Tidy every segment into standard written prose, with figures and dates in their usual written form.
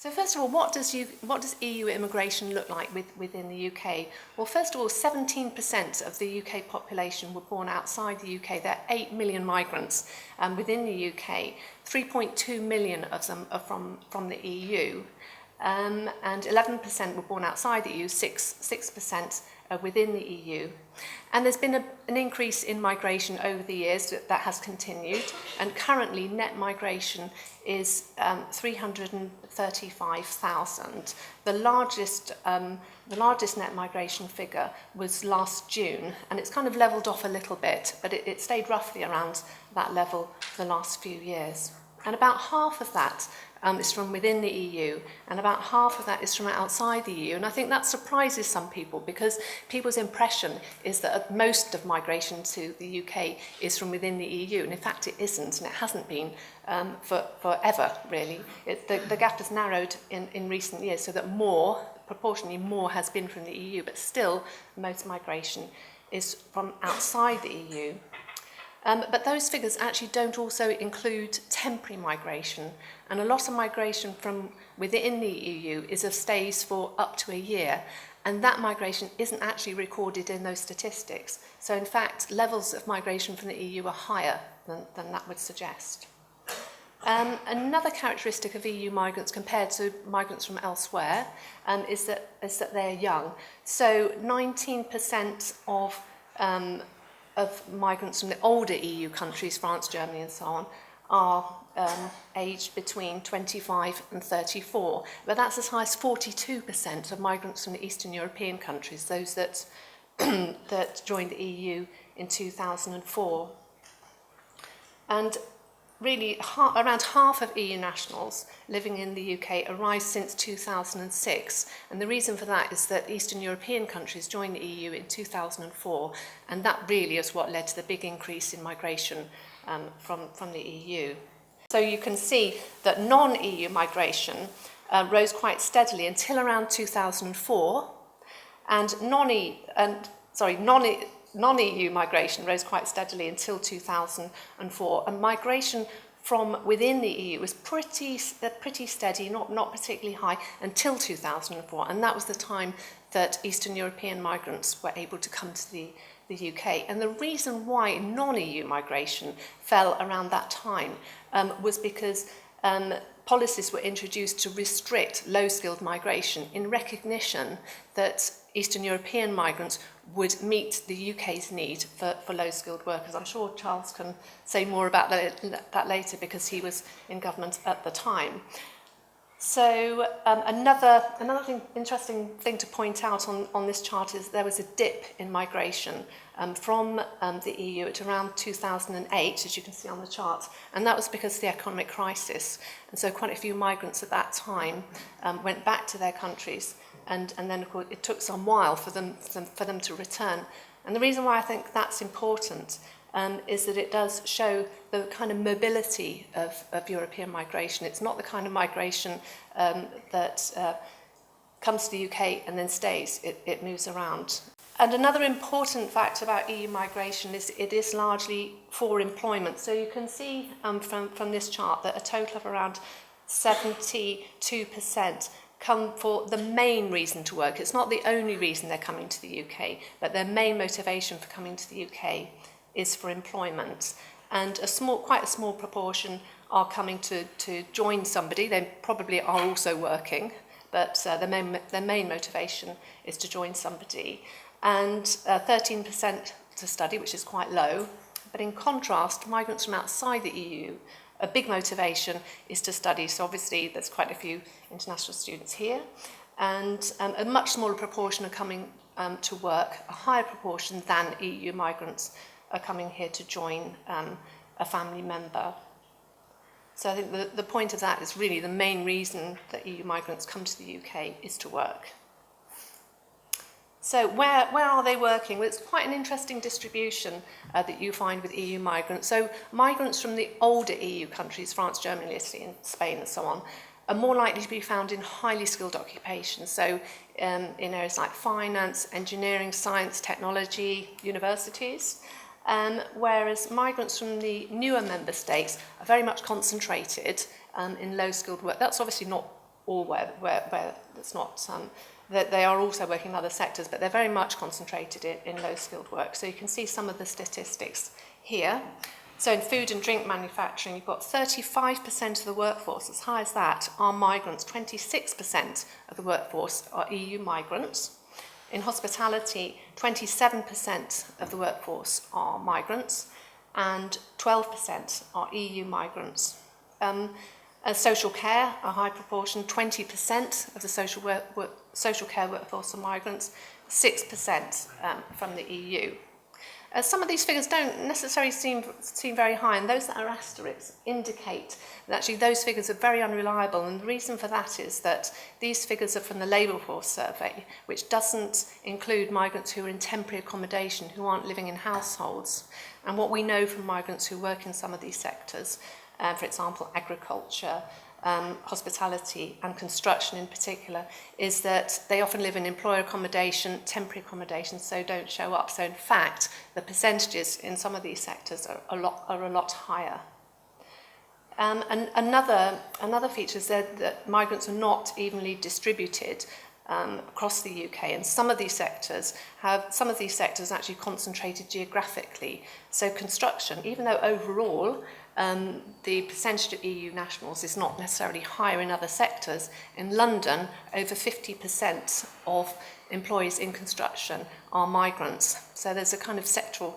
So first of all, what does EU immigration look like within the UK? Well, first of all, 17% of the UK population were born outside the UK. There are 8 million migrants within the UK. 3.2 million of them are from the EU. And 11% were born outside the EU, 6% within the EU. And there's been an increase in migration over the years that has continued, and currently net migration is 335,000. The largest net migration figure was last June, and it's kind of levelled off a little bit, but it stayed roughly around that level for the last few years. And about half of that is from within the EU, and about half of that is from outside the EU. And I think that surprises some people, because people's impression is that most of migration to the UK is from within the EU, and in fact it isn't, and it hasn't been forever, really. The gap has narrowed in recent years, so that proportionally more has been from the EU, but still most migration is from outside the EU. But those figures actually don't also include temporary migration, and a lot of migration from within the EU is of stays for up to a year, and that migration isn't actually recorded in those statistics. So in fact, levels of migration from the EU are higher than that would suggest. Another characteristic of EU migrants compared to migrants from elsewhere is that they're young. So 19% of migrants from the older EU countries, France, Germany and so on, are aged between 25 and 34. But that's as high as 42% of migrants from the Eastern European countries, those that, that joined the EU in 2004. And really, around half of EU nationals living in the UK arrived since 2006. And the reason for that is that Eastern European countries joined the EU in 2004. And that really is what led to the big increase in migration from the EU. So you can see that non-EU migration rose quite steadily until around 2004. And non-EU migration rose quite steadily until 2004, and migration from within the EU was pretty steady, not particularly high, until 2004, and that was the time that Eastern European migrants were able to come to the UK. And the reason why non-EU migration fell around that time was because policies were introduced to restrict low-skilled migration in recognition that Eastern European migrants would meet the UK's need for low-skilled workers. I'm sure Charles can say more about that later, because he was in government at the time. So another interesting thing to point out on this chart is there was a dip in migration from the EU at around 2008, as you can see on the chart, and that was because of the economic crisis. And so quite a few migrants at that time went back to their countries, and then of course it took some while for them to return. And the reason why I think that's important is that it does show the kind of mobility of European migration. It's not the kind of migration that comes to the UK and then stays. It moves around. And another important fact about EU migration is it is largely for employment. So you can see from this chart that a total of around 72% come for the main reason to work. It's not the only reason they're coming to the UK, but their main motivation for coming to the UK is for employment. And quite a small proportion are coming to join somebody. They probably are also working, but their main motivation is to join somebody. And 13% to study, which is quite low. But in contrast, migrants from outside the EU, a big motivation is to study. So obviously there's quite a few international students here, and a much smaller proportion are coming to work. A higher proportion than EU migrants are coming here to join a family member. So I think the point of that is really the main reason that EU migrants come to the UK is to work. So where are they working? Well, it's quite an interesting distribution that you find with EU migrants. So migrants from the older EU countries, France, Germany, Italy, and Spain, and so on, are more likely to be found in highly skilled occupations. So in areas like finance, engineering, science, technology, universities. Whereas migrants from the newer member states are very much concentrated in low-skilled work. That's obviously not or where it's not, that they are also working in other sectors, but they're very much concentrated in low-skilled work. So you can see some of the statistics here. So in food and drink manufacturing, you've got 35% of the workforce, as high as that, are migrants. 26% of the workforce are EU migrants. In hospitality, 27% of the workforce are migrants, and 12% are EU migrants. As social care, a high proportion, 20% of the social care workforce are migrants, 6% from the EU. Some of these figures don't necessarily seem very high, and those that are asterisks indicate that actually those figures are very unreliable, and the reason for that is that these figures are from the Labour Force Survey, which doesn't include migrants who are in temporary accommodation, who aren't living in households. And what we know from migrants who work in some of these sectors, for example, agriculture, hospitality and construction in particular, is that they often live in employer accommodation, temporary accommodation, so don't show up. So in fact, the percentages in some of these sectors are a lot higher. And another feature is that migrants are not evenly distributed across the UK, and some of these sectors actually concentrated geographically. So construction, even though overall the percentage of EU nationals is not necessarily higher in other sectors, in London, over 50% of employees in construction are migrants. So there's a kind of sectoral,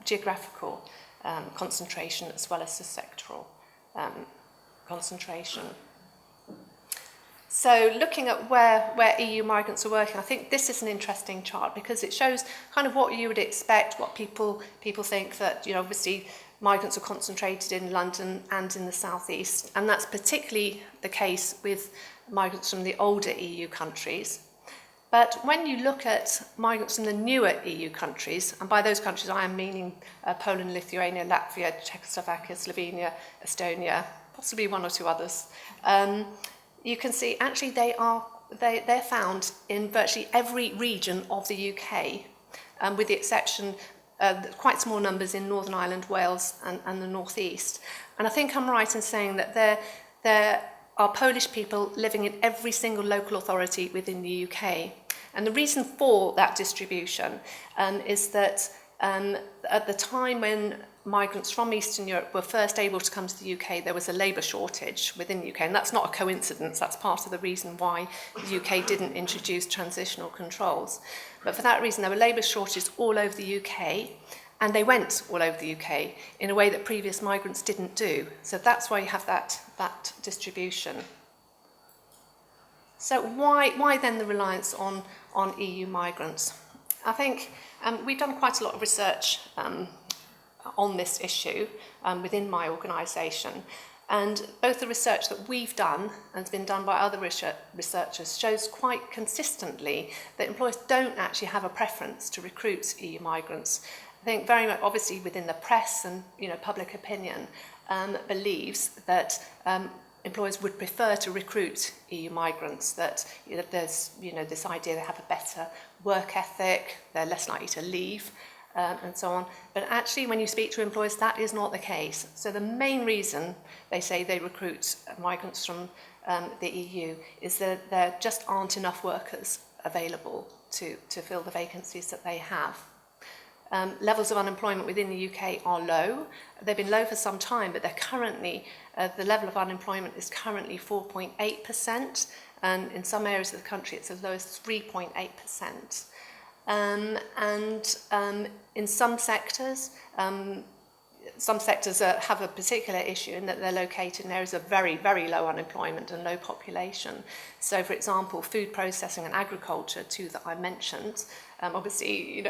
geographical concentration as well as the sectoral concentration. So looking at where EU migrants are working, I think this is an interesting chart because it shows kind of what you would expect, what people think that, obviously migrants are concentrated in London and in the southeast, and that's particularly the case with migrants from the older EU countries. But when you look at migrants from the newer EU countries, and by those countries I am meaning Poland, Lithuania, Latvia, Czechoslovakia, Slovenia, Estonia, possibly one or two others, you can see actually they're found in virtually every region of the UK, with the exception quite small numbers in Northern Ireland, Wales and the North East. And I think I'm right in saying that there are Polish people living in every single local authority within the UK. And the reason for that distribution is that at the time when migrants from Eastern Europe were first able to come to the UK, there was a labour shortage within the UK, and that's not a coincidence. That's part of the reason why the UK didn't introduce transitional controls. But for that reason, there were labour shortages all over the UK, and they went all over the UK in a way that previous migrants didn't do. So that's why you have that distribution. So why then the reliance on EU migrants? I think we've done quite a lot of research on this issue within my organisation, and both the research that we've done and has been done by other researchers shows quite consistently that employers don't actually have a preference to recruit EU migrants. I think very much, obviously, within the press and public opinion believes that employers would prefer to recruit EU migrants, that there's this idea they have a better work ethic, they're less likely to leave, and so on. But actually, when you speak to employers, that is not the case. So the main reason they say they recruit migrants from the EU is that there just aren't enough workers available to fill the vacancies that they have. Levels of unemployment within the UK are low. They've been low for some time, but they're currently, the level of unemployment is currently 4.8%, and in some areas of the country it's as low as 3.8%. In some sectors have a particular issue in that they're located in areas of very, very low unemployment and low population. So, for example, food processing and agriculture, two that I mentioned, obviously,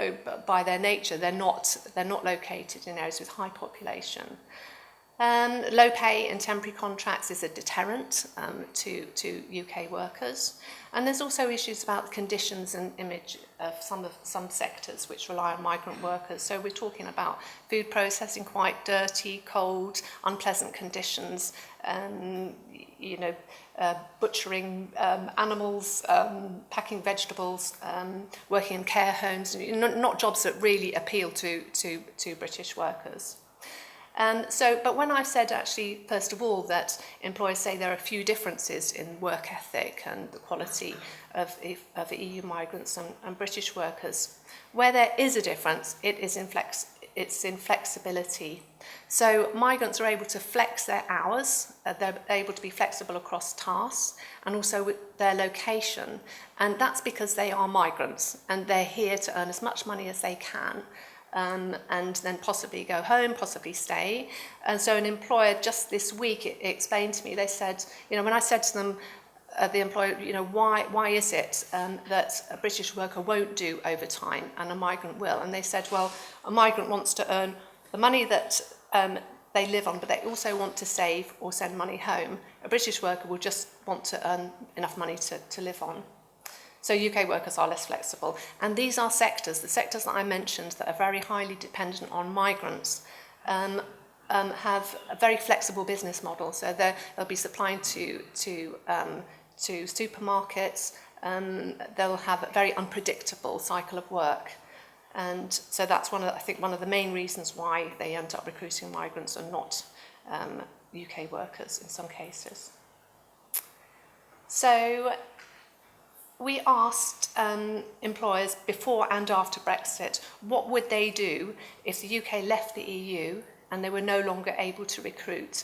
by their nature, they're not located in areas with high population. Low pay and temporary contracts is a deterrent to UK workers. And there's also issues about the conditions and image of some sectors which rely on migrant workers. So we're talking about food processing, quite dirty, cold, unpleasant conditions, butchering animals, packing vegetables, working in care homes, not jobs that really appeal to British workers. But when I said actually, first of all, that employers say there are a few differences in work ethic and the quality of EU migrants and British workers, where there is a difference, it's in flexibility. So migrants are able to flex their hours, they're able to be flexible across tasks and also with their location. And that's because they are migrants and they're here to earn as much money as they can. And then possibly go home, possibly stay. And so an employer just this week explained to me, they said, when I said to them, the employer, why is it that a British worker won't do overtime and a migrant will? And they said, well, a migrant wants to earn the money that they live on, but they also want to save or send money home. A British worker will just want to earn enough money to live on. So UK workers are less flexible. And these are sectors, the sectors that I mentioned that are very highly dependent on migrants, have a very flexible business model. So they'll be supplying to supermarkets, they'll have a very unpredictable cycle of work. And so that's one of the main reasons why they end up recruiting migrants and not UK workers in some cases. So we asked employers before and after Brexit, what would they do if the UK left the EU and they were no longer able to recruit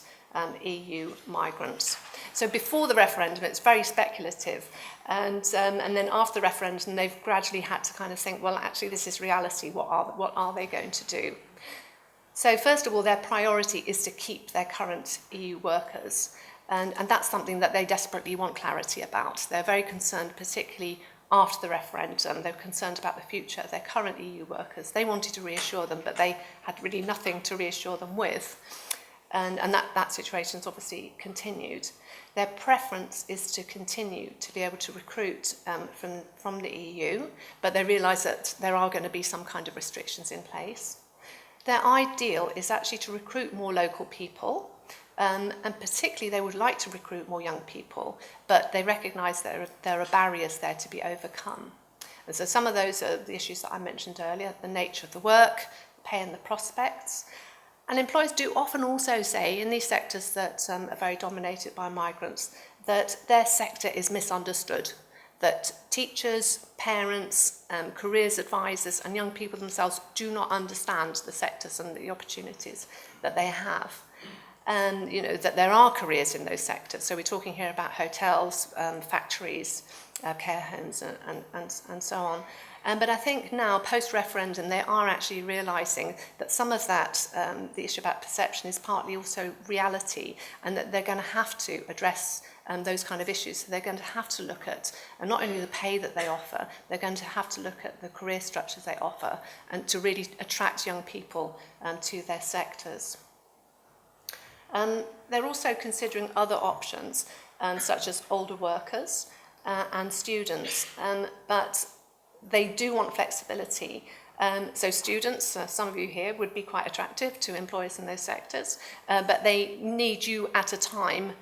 EU migrants? So before the referendum, it's very speculative. And then after the referendum, they've gradually had to kind of think, well, actually, this is reality. What are they going to do? So first of all, their priority is to keep their current EU workers. And that's something that they desperately want clarity about. They're very concerned, particularly after the referendum. They're concerned about the future of their current EU workers. They wanted to reassure them, but they had really nothing to reassure them with. And that situation has obviously continued. Their preference is to continue to be able to recruit from the EU, but they realise that there are going to be some kind of restrictions in place. Their ideal is actually to recruit more local people, and particularly they would like to recruit more young people, but they recognise there are barriers there to be overcome. And so some of those are the issues that I mentioned earlier, the nature of the work, the pay and the prospects. And employers do often also say, in these sectors that are very dominated by migrants, that their sector is misunderstood, that teachers, parents, careers advisors and young people themselves do not understand the sectors and the opportunities that they have. And that there are careers in those sectors. So we're talking here about hotels, factories, care homes and so on. But I think now, post-referendum, they are actually realising that some of that, the issue about perception, is partly also reality, and that they're going to have to address those kind of issues. So they're going to have to look at not only the pay that they offer, they're going to have to look at the career structures they offer, and to really attract young people to their sectors. They're also considering other options, such as older workers and students, but they do want flexibility. So students, some of you here, would be quite attractive to employers in those sectors, but they need you at a time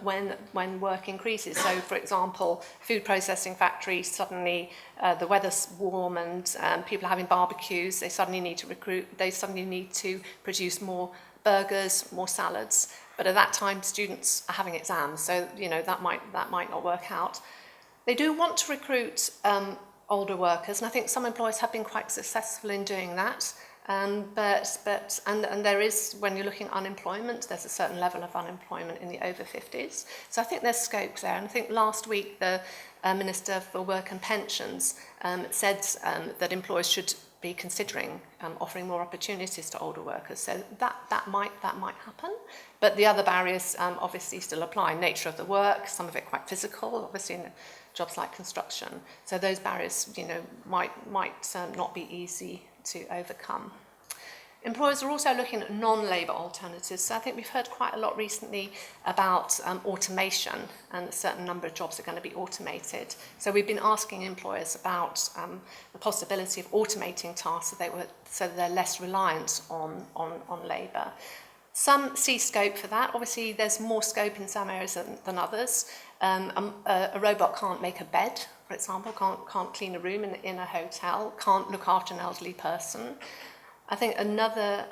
when work increases. So, for example, food processing factories, suddenly the weather's warm and people are having barbecues, they suddenly need to recruit, they suddenly need to produce more burgers, more salads. But at that time, students are having exams, so that might not work out. They do want to recruit older workers, and I think some employers have been quite successful in doing that. But there is, when you're looking at unemployment, there's a certain level of unemployment in the over 50s. So I think there's scope there. And I think last week the Minister for Work and Pensions said that employers should be considering offering more opportunities to older workers. So that might happen. But the other barriers obviously still apply. Nature of the work, some of it quite physical, obviously in jobs like construction. So those barriers, might not be easy to overcome. Employers are also looking at non-labour alternatives. So I think we've heard quite a lot recently about automation, and a certain number of jobs are going to be automated. So we've been asking employers about the possibility of automating tasks so that they're less reliant on labour. Some see scope for that. Obviously, there's more scope in some areas than others. A robot can't make a bed, for example, can't clean a room in a hotel, can't look after an elderly person. I think another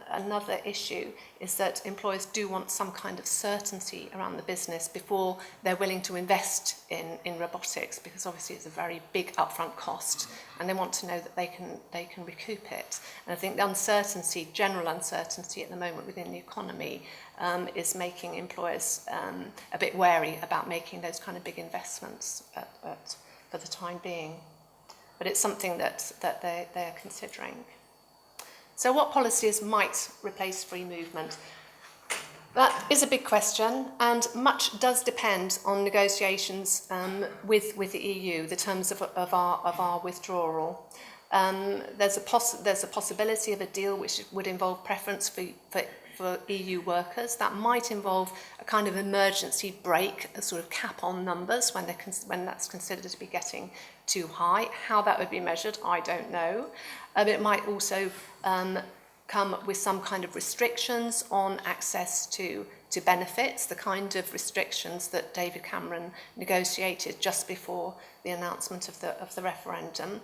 issue is that employers do want some kind of certainty around the business before they're willing to invest in robotics, because obviously it's a very big upfront cost, and they want to know that they can recoup it. And I think the uncertainty, general uncertainty at the moment within the economy, is making employers a bit wary about making those kind of big investments for the time being. But it's something that they're considering. So what policies might replace free movement? That is a big question, and much does depend on negotiations with the EU, the terms of our withdrawal. There's a possibility of a deal which would involve preference for EU workers. That might involve a kind of emergency break, a sort of cap on numbers when that's considered to be getting too high. How that would be measured, I don't know. It might also come with some kind of restrictions on access to benefits, the kind of restrictions that David Cameron negotiated just before the announcement of the referendum.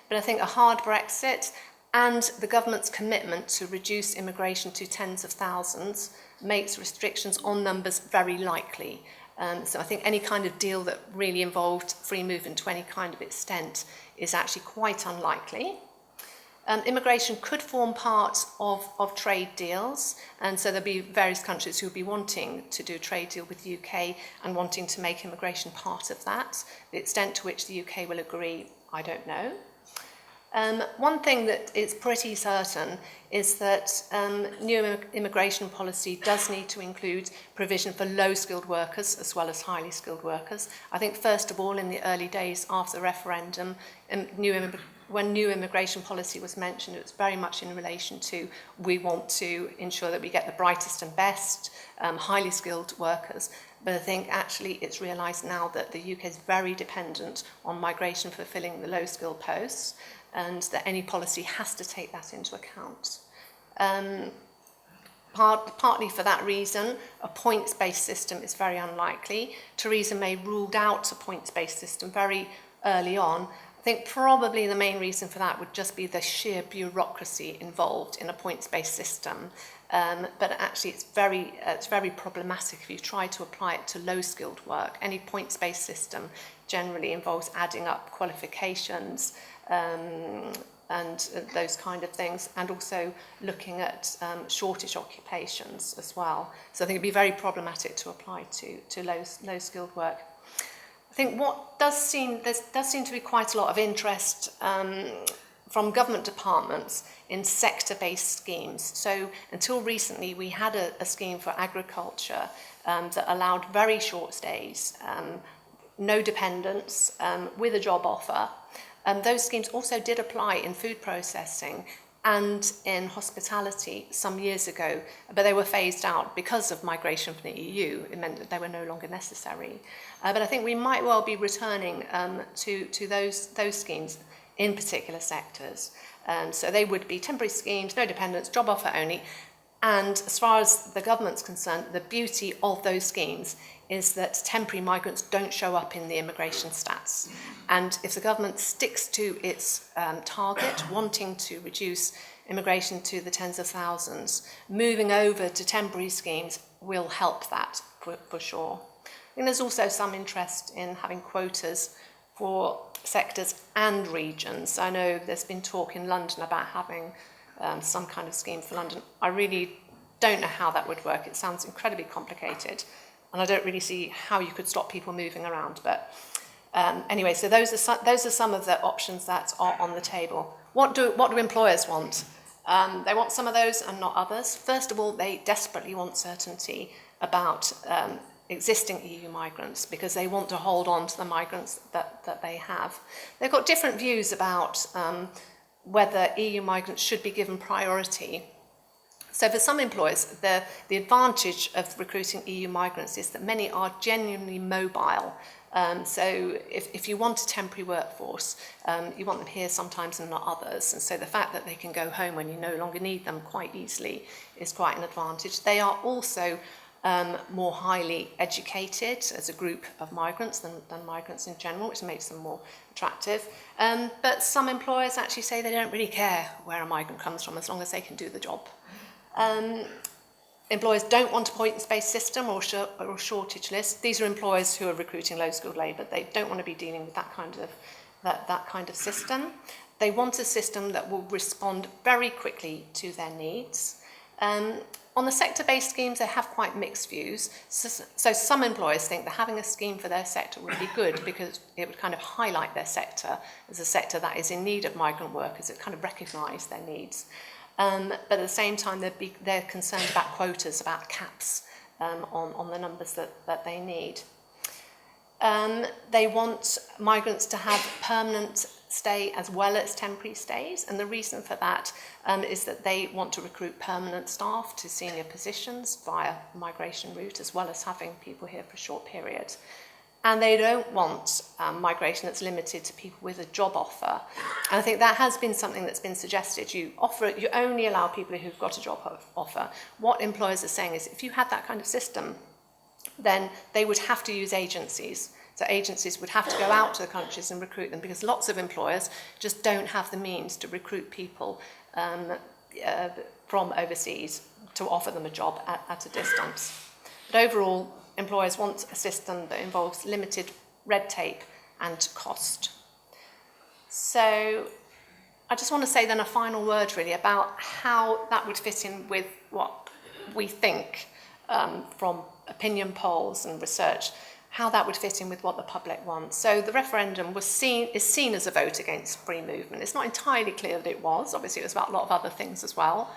But I think a hard Brexit and the government's commitment to reduce immigration to tens of thousands makes restrictions on numbers very likely. So I think any kind of deal that really involved free movement to any kind of extent is actually quite unlikely. Immigration could form part of trade deals, and so there'll be various countries who will be wanting to do a trade deal with the UK and wanting to make immigration part of that. The extent to which the UK will agree, I don't know. One thing that is pretty certain is that new immigration policy does need to include provision for low-skilled workers as well as highly skilled workers. I think first of all, in the early days after the referendum, when new immigration policy was mentioned, it was very much in relation to we want to ensure that we get the brightest and best highly skilled workers. But I think actually it's realised now that the UK is very dependent on migration for filling the low-skilled posts, and that any policy has to take that into account. Partly for that reason, a points-based system is very unlikely. Theresa May ruled out a points-based system very early on. I think probably the main reason for that would just be the sheer bureaucracy involved in a points-based system. But actually it's very problematic if you try to apply it to low-skilled work. Any points-based system generally involves adding up qualifications and those kind of things, and also looking at shortage occupations as well. So I think it'd be very problematic to apply to low-skilled work. I think there does seem to be quite a lot of interest from government departments in sector-based schemes. So until recently, we had a scheme for agriculture that allowed very short stays, no dependents, with a job offer. Those schemes also did apply in food processing and in hospitality some years ago, but they were phased out because of migration from the EU. It meant that they were no longer necessary. But I think we might well be returning to those schemes in particular sectors. So they would be temporary schemes, no dependents, job offer only. And as far as the government's concerned, the beauty of those schemes is that temporary migrants don't show up in the immigration stats. And if the government sticks to its target, wanting to reduce immigration to the tens of thousands, moving over to temporary schemes will help that for sure. I think there's also some interest in having quotas for sectors and regions. I know there's been talk in London about having some kind of scheme for London. I really don't know how that would work. It sounds incredibly complicated, and I don't really see how you could stop people moving around. But anyway, so those are some of the options that are on the table. What do employers want? They want some of those and not others. First of all, they desperately want certainty about existing EU migrants, because they want to hold on to the migrants that they have. They've got different views about whether EU migrants should be given priority. So for some employers, the advantage of recruiting EU migrants is that many are genuinely mobile. So if you want a temporary workforce, you want them here sometimes and not others. And so the fact that they can go home when you no longer need them quite easily is quite an advantage. They are also more highly educated as a group of migrants than migrants in general, which makes them more attractive. But some employers actually say they don't really care where a migrant comes from as long as they can do the job. Employers don't want a points-based system or shortage list. These are employers who are recruiting low-skilled labour. They don't want to be dealing with that kind of system. They want a system that will respond very quickly to their needs. On the sector-based schemes, they have quite mixed views. So some employers think that having a scheme for their sector would be good because it would kind of highlight their sector as a sector that is in need of migrant workers. It kind of recognise their needs. But at the same time, they're concerned about quotas, about caps on the numbers that they need. They want migrants to have permanent stay as well as temporary stays, and the reason for that is that they want to recruit permanent staff to senior positions via migration route, as well as having people here for a short period. And they don't want migration that's limited to people with a job offer. And I think that has been something that's been suggested. You only allow people who've got a job offer. What employers are saying is if you had that kind of system, then they would have to use agencies. So agencies would have to go out to the countries and recruit them because lots of employers just don't have the means to recruit people from overseas to offer them a job at a distance. But overall, employers want a system that involves limited red tape and cost. So I just want to say then a final word really about how that would fit in with what we think from opinion polls and research, how that would fit in with what the public wants. So the referendum is seen as a vote against free movement. It's not entirely clear that it was. Obviously, it was about a lot of other things as well.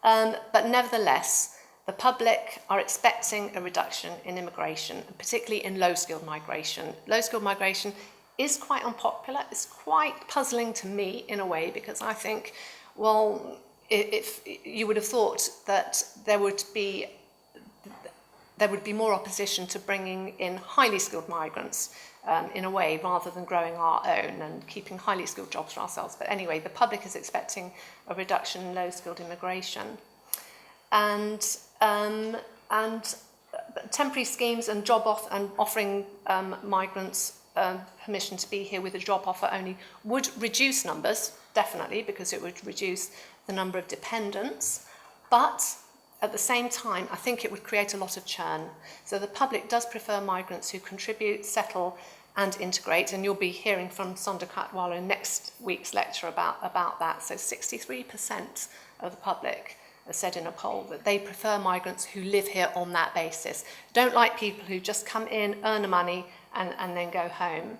But nevertheless, the public are expecting a reduction in immigration, particularly in low-skilled migration. Low-skilled migration is quite unpopular. It's quite puzzling to me in a way because I think, well, if you would have thought that there would be more opposition to bringing in highly skilled migrants in a way rather than growing our own and keeping highly skilled jobs for ourselves. But anyway, the public is expecting a reduction in low-skilled immigration. And temporary schemes and offering migrants permission to be here with a job offer only would reduce numbers, definitely, because it would reduce the number of dependents. But at the same time, I think it would create a lot of churn. So the public does prefer migrants who contribute, settle, and integrate. And you'll be hearing from Sonda Katwala in next week's lecture about that. So 63% of the public said in a poll that they prefer migrants who live here on that basis. Don't like people who just come in, earn the money, and then go home.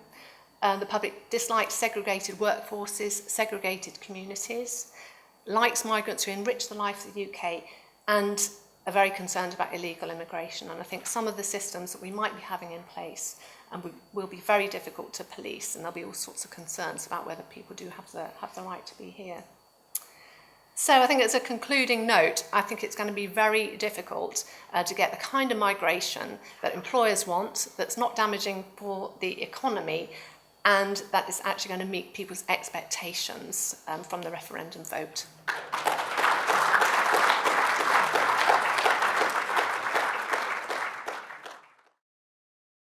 The public dislikes segregated workforces, segregated communities, likes migrants who enrich the life of the UK, and are very concerned about illegal immigration. And I think some of the systems that we might be having in place will be very difficult to police, and there'll be all sorts of concerns about whether people do have the right to be here. So I think as a concluding note, I think it's going to be very difficult to get the kind of migration that employers want, that's not damaging for the economy, and that is actually going to meet people's expectations from the referendum vote.